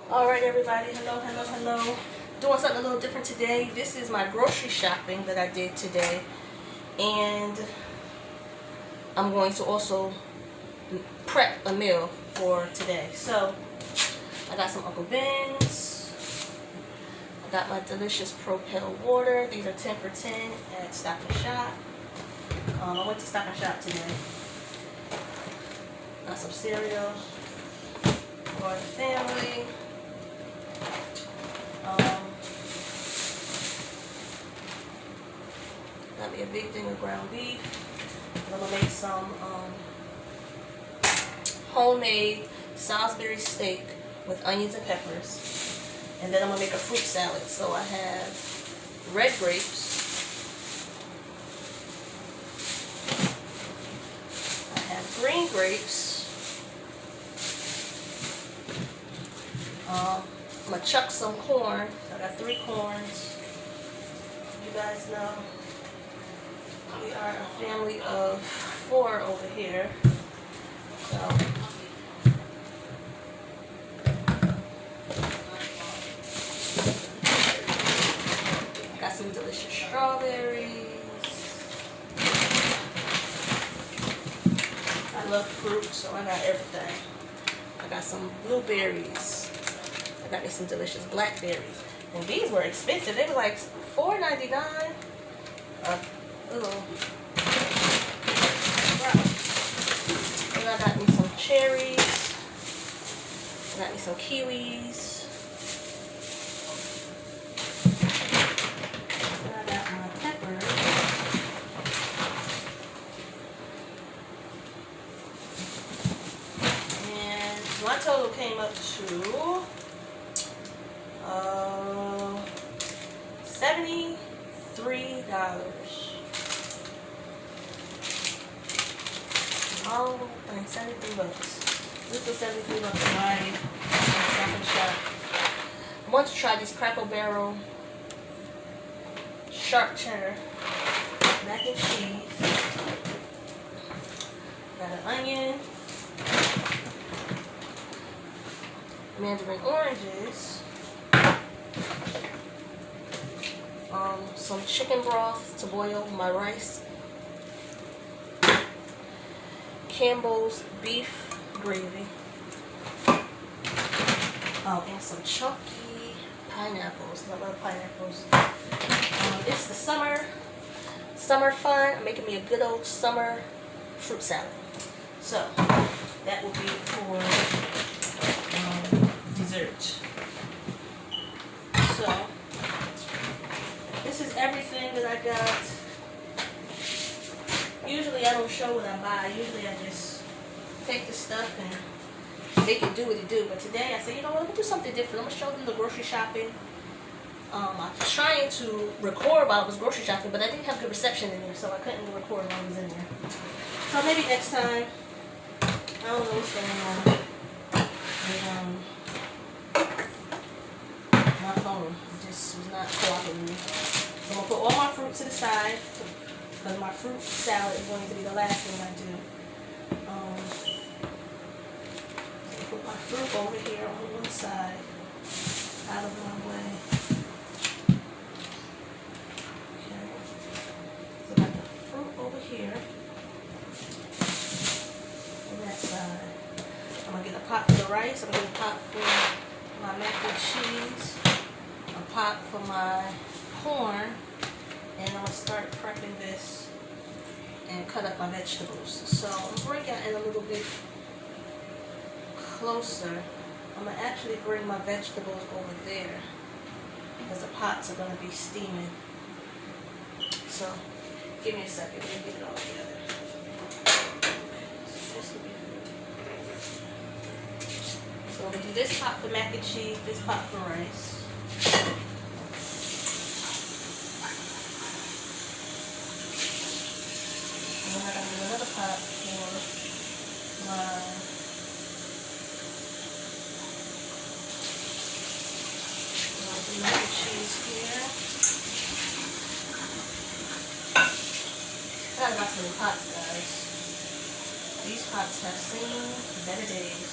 Alright everybody, hello. Doing something a little different today. This is my grocery shopping that I did today. And I'm going to also prep a meal for today. So, I got some Uncle Ben's. I got my delicious Propel water. These are 10 for 10 at Stop and Shop. I went to Stop and Shop today. Got some cereal for the family. Got me a big thing of ground beef. I'm gonna make some homemade Salisbury steak with onions and peppers, and then I'm gonna make a fruit salad. So I have red grapes, I have green grapes. I'm gonna chuck some corn. I got 3 corns. You guys know we are a family of 4 over here. So got some delicious strawberries. I love fruit, so I got everything. I got some blueberries. I got me some delicious blackberries. And these were expensive. They were like $4.99. Little. And I got me some cherries. I got me some kiwis. And I got my peppers. And my total came up to $73. Oh, and 73 bucks. This was 73 bucks in my Stop and Shop. I want to try these Cracker Barrel sharp cheddar mac and cheese. Got an onion, mandarin oranges, some chicken broth to boil my rice, Campbell's beef gravy, and some chunky pineapples. I love pineapples. It's the summer fun. I'm making me a good old summer fruit salad. So that will be for dessert. So this is everything that I got. Usually I don't show what I buy. Usually I just take the stuff and make it do what it do. But today I said, you know what, let me do something different. I'm going to show them the grocery shopping. I was trying to record while I was grocery shopping, but I didn't have good reception in there, so I couldn't record while I was in there. So maybe next time. I don't know what's going on with my phone. It just was not cooperating with me. So I'm going to put all my fruit to the side, because my fruit salad is going to be the last thing I do. So put my fruit over here on one side, out of my way. Okay. So I got the fruit over here, on that side. I'm going to get a pot for the rice, I'm going to get a pot for my mac and cheese, a pot for my corn, and I'm going to start prepping this and cut up my vegetables. So I'm bringing it a little bit closer. I'm going to actually bring my vegetables over there because the pots are going to be steaming. So give me a second, let me get it all together. So this will be good. So we're going to do this pot for mac and cheese, this pot for rice. And then I'm going to do another pot for my mac and cheese here. I got some pots, guys. These pots have seen better days.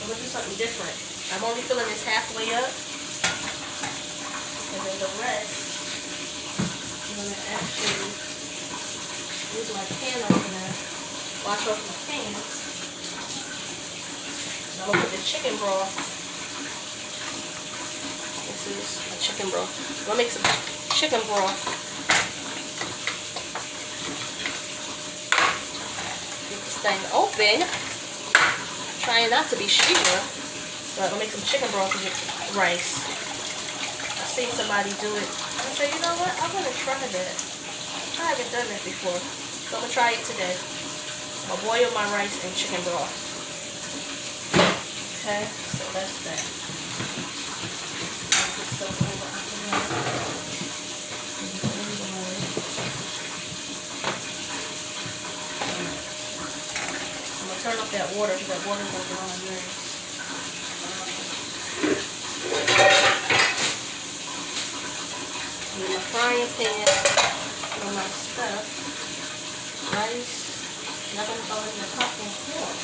I'm gonna do something different. I'm only filling this halfway up, and then the rest I'm gonna actually use my pan opener, wash off my pan. And I'm gonna put the chicken broth. This is my chicken broth. I'm gonna make some chicken broth. Get this thing open. Trying not to be sure, but I'm gonna make some chicken broth with rice. I've seen somebody do it. I said, you know what? I'm gonna try that. I haven't done that before, so I'm gonna try it today. I'm gonna boil my rice and chicken broth. Okay, so that's that. I'll put some over turn off that water because that water will get on my nerves. Need my frying pan for my stuff. Rice, nothing other than popcorn corn.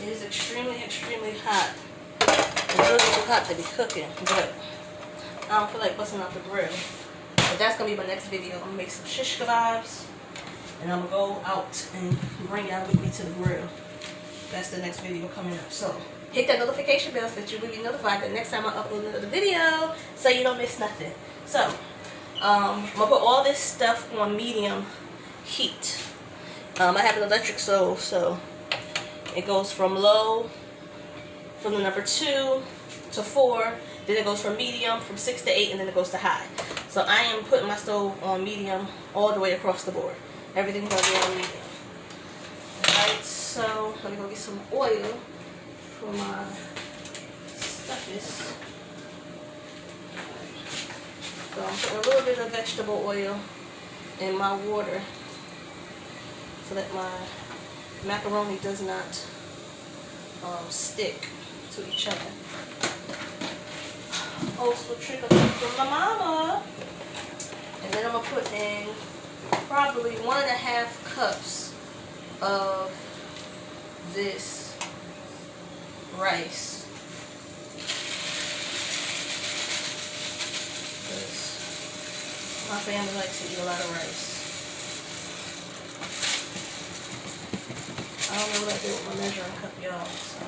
It is extremely, extremely hot. It's really too hot to be cooking, but I don't feel like busting out the grill. But that's gonna be my next video. I'm gonna make some shish kebabs, and I'm gonna go out and bring y'all with me to the grill. That's the next video coming up. So hit that notification bell so that you will be notified the next time I upload another video, so you don't miss nothing. So I'm gonna put all this stuff on medium heat. I have an electric stove, so it goes from low, from the number 2 to 4, then it goes from medium, from 6 to 8, and then it goes to high. So I am putting my stove on medium all the way across the board. Everything's gonna be on medium. Alright, so let me go get some oil for my stuffers. So I'm putting a little bit of vegetable oil in my water so that my macaroni does not stick to each other. Also trick or treat from my mama. And then I'm gonna put in probably 1.5 cups of this rice. Because my family likes to eat a lot of rice. I don't know what I did with my measuring cup, y'all, so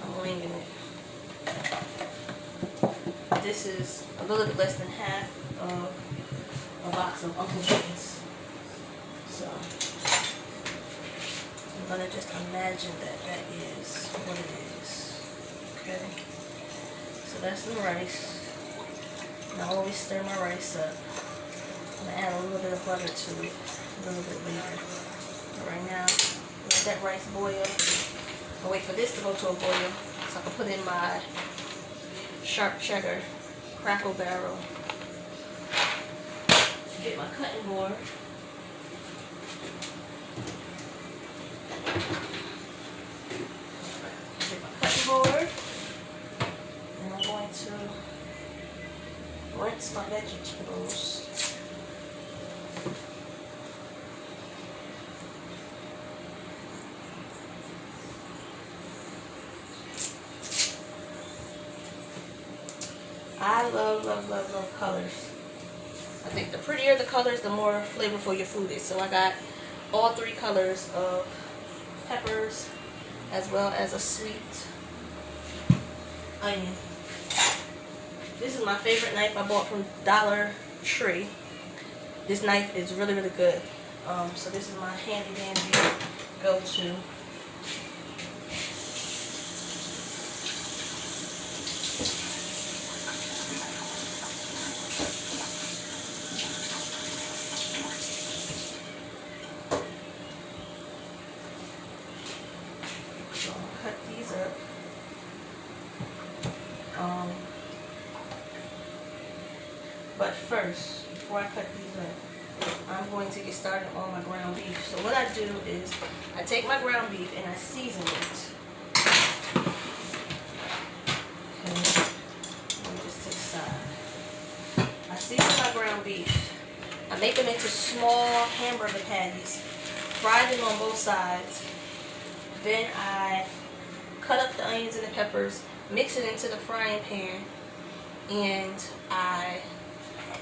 I'm winging it. This is a little bit less than half of a box of Uncle Ben's. So I'm gonna just imagine that that is what it is. Okay. So that's the rice. And I always stir my rice up. I'm gonna add a little bit of butter to it a little bit later. But right now, let that rice boil. I'll wait for this to go to a boil so I can put in my sharp cheddar Crackle Barrel. Get my cutting board. Get my cutting board. And I'm going to rinse my vegetables. I love, love, love, love colors. I think the prettier the colors, the more flavorful your food is. So I got all 3 colors of peppers, as well as a sweet onion. This is my favorite knife I bought from Dollar Tree. This knife is really, really good. So this is my handy dandy go-to. So I'll cut these up. But first, before I cut these up, I'm going to get started on my ground beef. So what I do is I take my ground beef and I season it. Okay, let me just to the side. I season my ground beef. I make them into small hamburger patties, fry them on both sides. Then I cut up the onions and the peppers, mix it into the frying pan, and I'm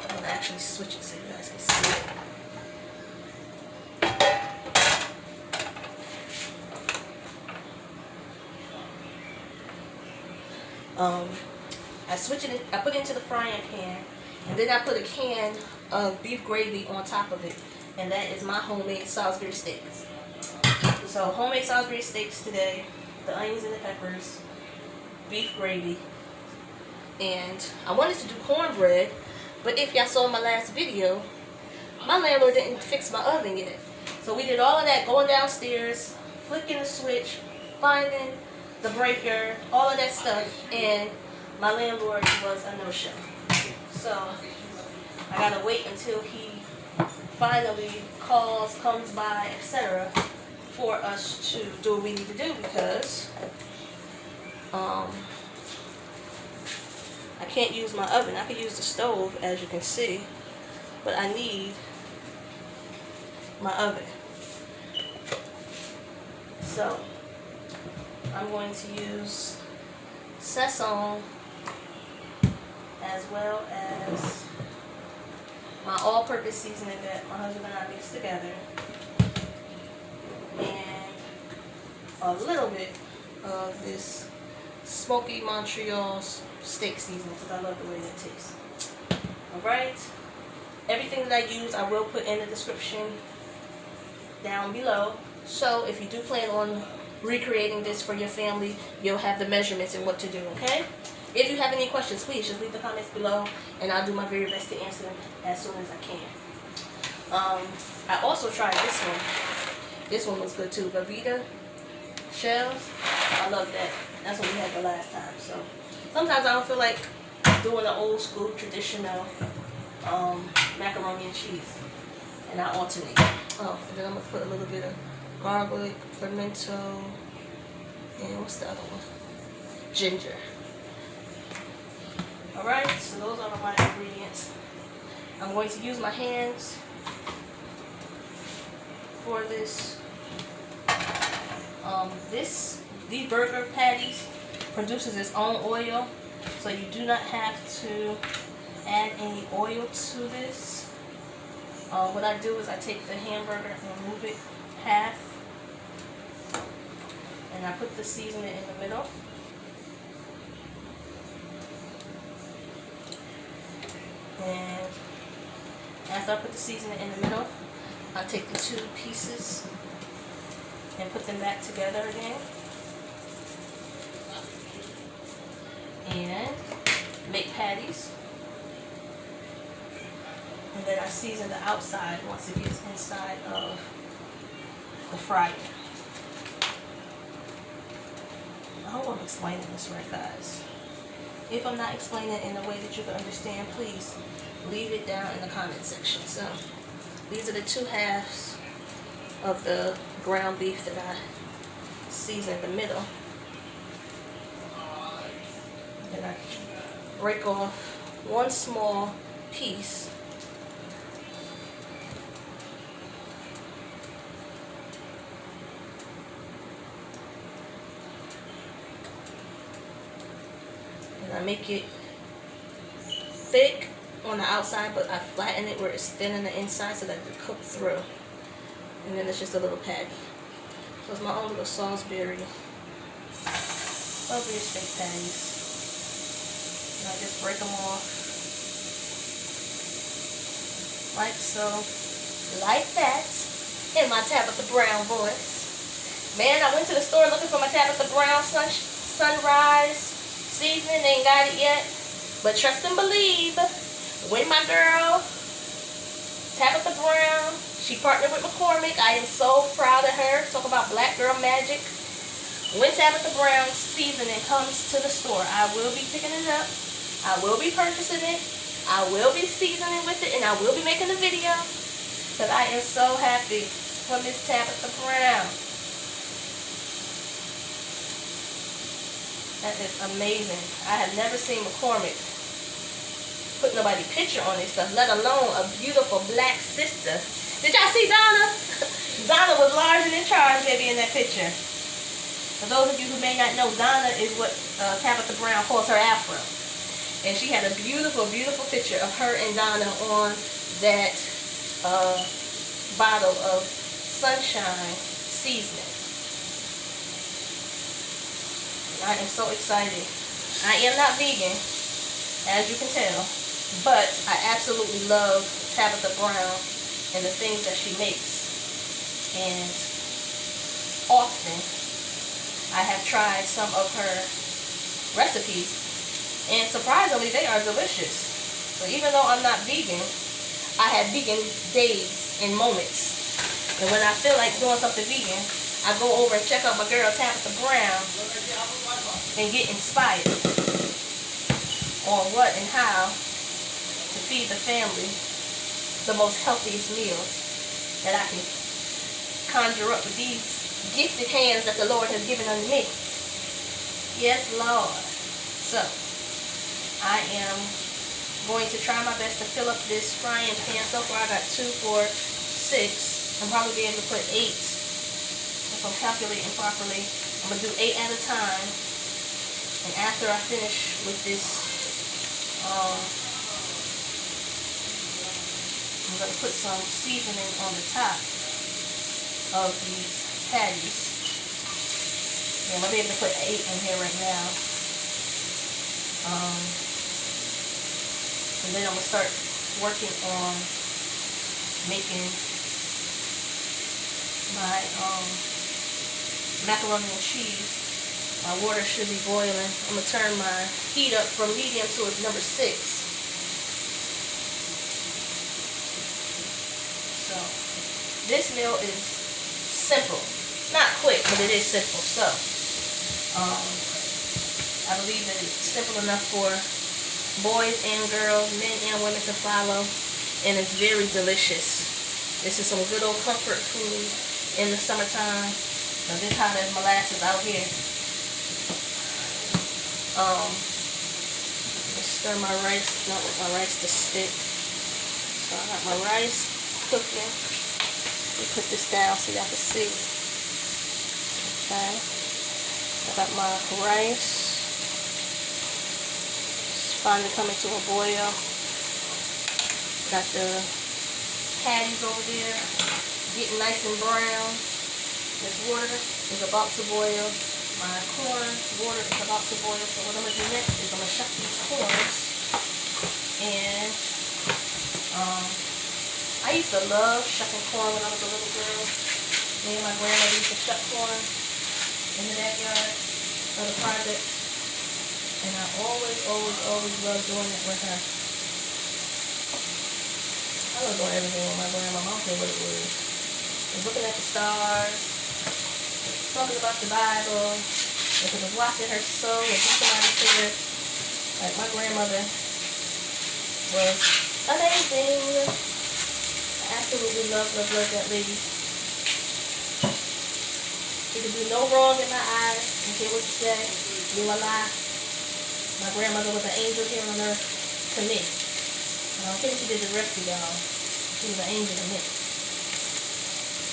going to actually switch it so you guys can see it. I switch it, I put it into the frying pan, and then I put a can of beef gravy on top of it, and that is my homemade Salisbury steaks. So homemade Salisbury steaks today, the onions and the peppers, beef gravy, and I wanted to do cornbread, but if y'all saw my last video, my landlord didn't fix my oven yet. So we did all of that, going downstairs, flicking the switch, finding the breaker, all of that stuff, and my landlord was a no-show. So I gotta wait until he finally calls, comes by, etc., for us to do what we need to do, because I can't use my oven. I can use the stove, as you can see, but I need my oven. So I'm going to use sesame as well as my all-purpose seasoning that my husband and I mix together, and a little bit of this smoky Montreal steak seasoning, because I love the way that tastes. Alright, everything that I use I will put in the description down below. So if you do plan on recreating this for your family, you'll have the measurements and what to do, okay? If you have any questions, please just leave the comments below, and I'll do my very best to answer them as soon as I can. I also tried this one. This one was good too. Velveeta shells. I love that. That's what we had the last time. So sometimes I don't feel like doing the old school traditional macaroni and cheese, and I alternate. Oh, and then I'm gonna put a little bit of garlic, pimento, and what's the other one? Ginger. Alright, so those are my ingredients. I'm going to use my hands for this. These burger patties produces its own oil, so you do not have to add any oil to this. What I do is I take the hamburger and move it half, and I put the seasoning in the middle. And after I put the seasoning in the middle, I take the two pieces and put them back together again, and make patties. And then I season the outside once it gets inside of the fryer. I hope I'm explaining this right, guys. If I'm not explaining it in a way that you can understand, please leave it down in the comment section. So these are the two halves of the ground beef that I season in the middle. Then I break off one small piece. And I make it thick on the outside, but I flatten it where it's thin on the inside so that it cook through. And then it's just a little patty. So it's my own little Salisbury steak patties. And I just break them off like so, like that, in my Tabitha Brown voice. Man, I went to the store looking for my Tabitha Brown sunrise seasoning. They ain't got it yet, but trust and believe, when my girl Tabitha Brown, she partnered with McCormick. I am so proud of her. Talk about black girl magic. When Tabitha Brown's seasoning comes to the store, I will be picking it up. I will be purchasing it. I will be seasoning with it, and I will be making a video. Because I am so happy for Miss Tabitha Brown. That is amazing. I have never seen McCormick put nobody's picture on this stuff, let alone a beautiful black sister. Did y'all see Donna? Donna was large and in charge, baby, in that picture. For those of you who may not know, Donna is what Tabitha Brown calls her afro. And she had a beautiful, beautiful picture of her and Donna on that bottle of Sunshine seasoning. I am so excited. I am not vegan, as you can tell, but I absolutely love Tabitha Brown and the things that she makes. And often I have tried some of her recipes, and surprisingly they are delicious. So even though I'm not vegan, I have vegan days and moments. And when I feel like doing something vegan, I go over and check out my girl Tabitha Brown and get inspired on what and how to feed the family the most healthiest meals that I can conjure up with these gifted hands that the Lord has given unto me. Yes, Lord. So, I am going to try my best to fill up this frying pan. So far I got 2, 4, 6. I'm probably be able to put 8 if I'm calculating properly. I'm going to do 8 at a time. And after I finish with this, I'm going to put some seasoning on the top of these patties. Yeah, I'm going to be able to put 8 in here right now. And then I'm going to start working on making my macaroni and cheese. My water should be boiling. I'm going to turn my heat up from medium to number 6. So, this meal is simple. It's not quick, but it is simple. So, I believe that it's simple enough for boys and girls, men and women to follow, and it's very delicious. This is some good old comfort food in the summertime. Now, this hot as molasses out here. Let's stir my rice, not with my rice to stick. So I got my rice cooking. Let me put this down so y'all can see. Okay. I got my rice. It's finally coming to a boil. Got the patties over there getting nice and brown. This water is about to boil. My corn water is about to boil. So what I'm going to do next is I'm going to shuck these corns. And I used to love shucking corn when I was a little girl. Me and my grandmother used to shuck corn in the backyard of the project. And I always loved doing it with her. I love doing everything with my grandma. I don't care what it was. I was looking at the stars, talking about the Bible, if it was watching her sew, and somebody said, like, my grandmother was amazing. I absolutely love that lady. She could do no wrong in my eyes. I don't care what you say. You a lie. My grandmother was an angel here on earth to me. I don't care what she did to the rest of y'all. She was an angel to me.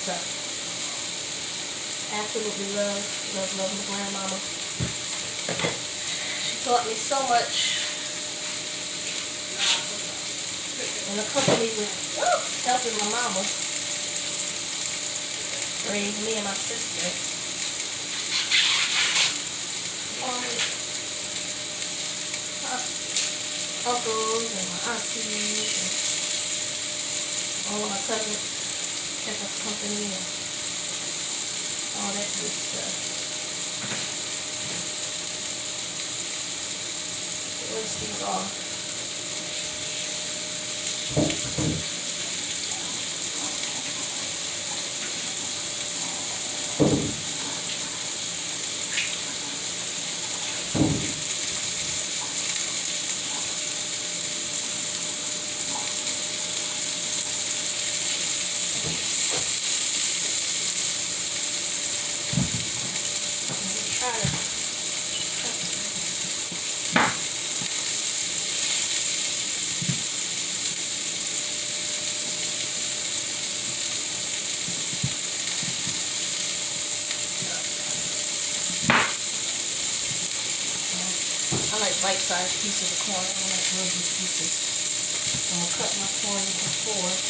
So, absolutely love my grandmama. She taught me so much and accompanied with helping my mama raise me and my sister. uncles and my aunties and all of my cousins kept us company and all that good stuff. Rinse these off. Try to I like bite-sized pieces of corn. I don't like real big pieces. So I'm gonna cut my corn into 4.